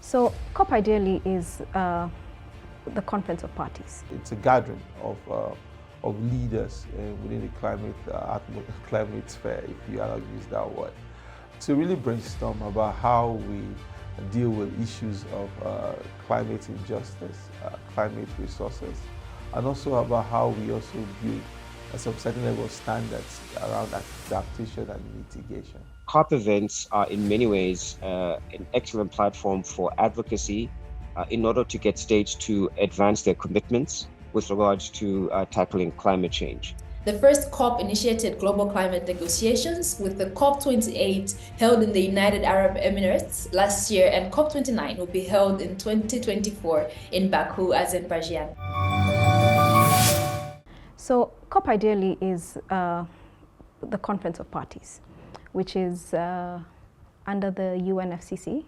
So COP ideally is the conference of parties. It's a gathering of leaders within the climate sphere, if you allow to use that word, to really brainstorm about how we deal with issues of climate injustice, climate resources, and also about how we also build some certain level of standards around adaptation and mitigation. COP events are in many ways an excellent platform for advocacy in order to get states to advance their commitments with regards to tackling climate change. The first COP initiated global climate negotiations, with the COP28 held in the United Arab Emirates last year, and COP29 will be held in 2024 in Baku, Azerbaijan. So COP ideally is the conference of parties, which is under the UNFCCC,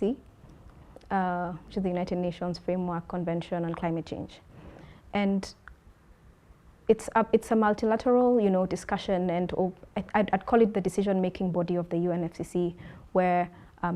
which is the United Nations Framework Convention on Climate Change. And it's a multilateral, discussion, and I'd call it the decision-making body of the UNFCCC, where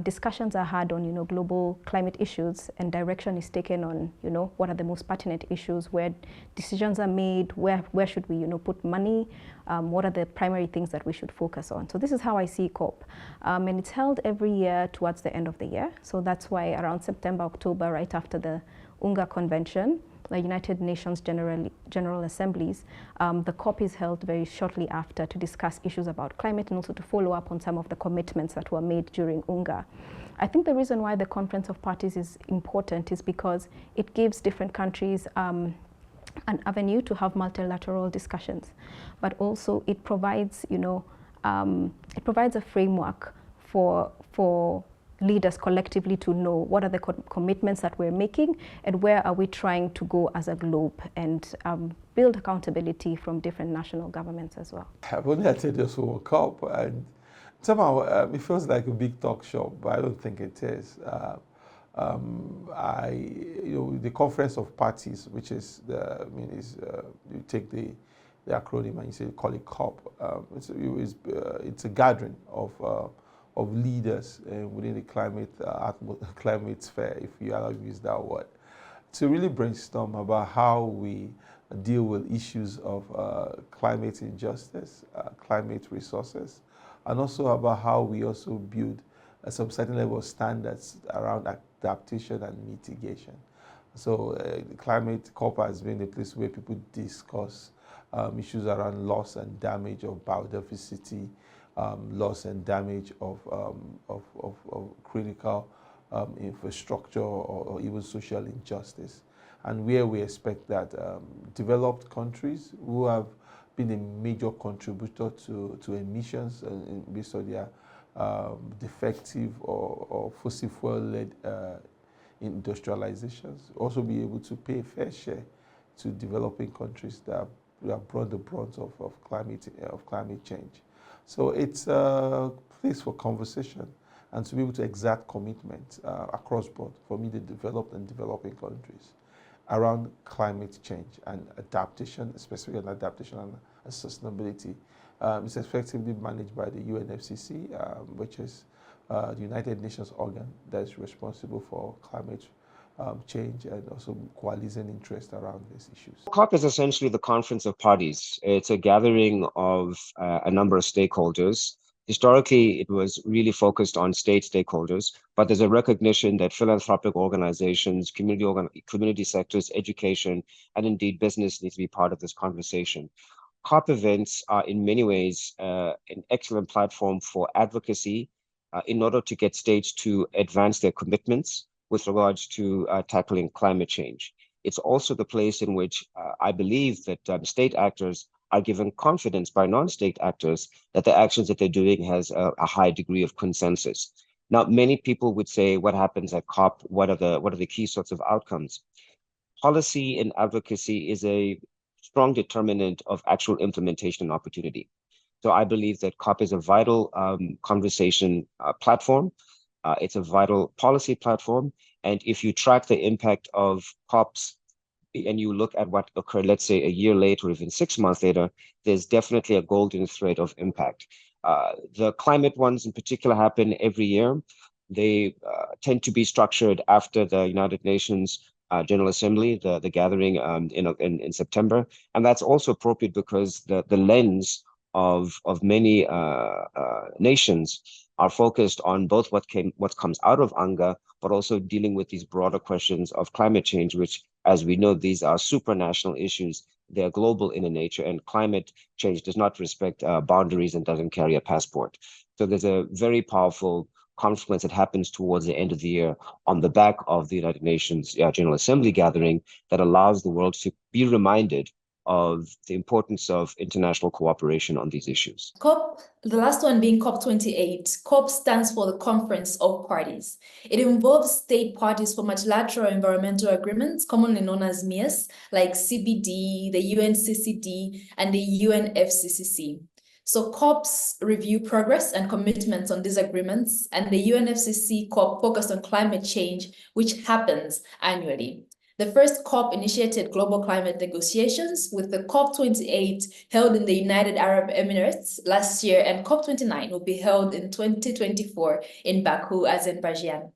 discussions are had on, global climate issues, and direction is taken on, what are the most pertinent issues, where decisions are made, where should we, put money, what are the primary things that we should focus on. So this is how I see COP. And it's held every year towards the end of the year. So that's why around September, October, right after the UNGA Convention, the United Nations General Assemblies, the COP is held very shortly after to discuss issues about climate and also to follow up on some of the commitments that were made during UNGA. I think the reason why the Conference of Parties is important is because it gives different countries an avenue to have multilateral discussions, but also it provides, it provides a framework for leaders collectively to know what are the commitments that we're making and where are we trying to go as a globe, and build accountability from different national governments as well. I've only attended this World Cup, and somehow it feels like a big talk show, but I don't think it is. The Conference of Parties, which is you take the acronym and you call it COP. It's a gathering of leaders within the climate sphere, if you allow to use that word, to really brainstorm about how we deal with issues of climate injustice, climate resources, and also about how we also build some certain level of standards around adaptation and mitigation. So climate COP has been a place where people discuss issues around loss and damage of biodiversity, loss and damage of critical infrastructure or even social injustice, and where we expect that developed countries who have been a major contributor to emissions based on their defective or fossil fuel-led industrializations also be able to pay a fair share to developing countries that have brought the brunt of climate change. So it's a place for conversation and to be able to exact commitment across board for me, the developed and developing countries, around climate change and adaptation, especially on adaptation and sustainability. It's effectively managed by the UNFCCC, which is the United Nations organ that is responsible for climate change and also coalition interest around these issues. COP is essentially the conference of parties. It's a gathering of a number of stakeholders. Historically, it was really focused on state stakeholders, but there's a recognition that philanthropic organizations, community sectors, education, and indeed business needs to be part of this conversation. COP events are in many ways an excellent platform for advocacy in order to get states to advance their commitments with regards to tackling climate change. It's also the place in which I believe that state actors are given confidence by non-state actors that the actions that they're doing has a high degree of consensus. Now, many people would say, what happens at COP? What are the key sorts of outcomes? Policy and advocacy is a strong determinant of actual implementation and opportunity. So I believe that COP is a vital conversation platform. It's a vital policy platform. And if you track the impact of COPs and you look at what occurred, let's say a year later or even 6 months later, there's definitely a golden thread of impact. The climate ones in particular happen every year. They tend to be structured after the United Nations General Assembly, the gathering in September. And that's also appropriate because the lens of many nations are focused on both what comes out of UNGA, but also dealing with these broader questions of climate change, which, as we know, these are supranational issues. They're global in nature, and climate change does not respect boundaries and doesn't carry a passport. So there's a very powerful conference that happens towards the end of the year on the back of the United Nations General Assembly gathering that allows the world to be reminded of the importance of international cooperation on these issues. COP, the last one being COP28. COP stands for the Conference of Parties. It involves state parties for multilateral environmental agreements, commonly known as MEAS, like CBD, the UNCCD, and the UNFCCC. So COPs review progress and commitments on these agreements, and the UNFCCC COP focused on climate change, which happens annually. The first COP initiated global climate negotiations, with the COP28 held in the United Arab Emirates last year, and COP29 will be held in 2024 in Baku, Azerbaijan.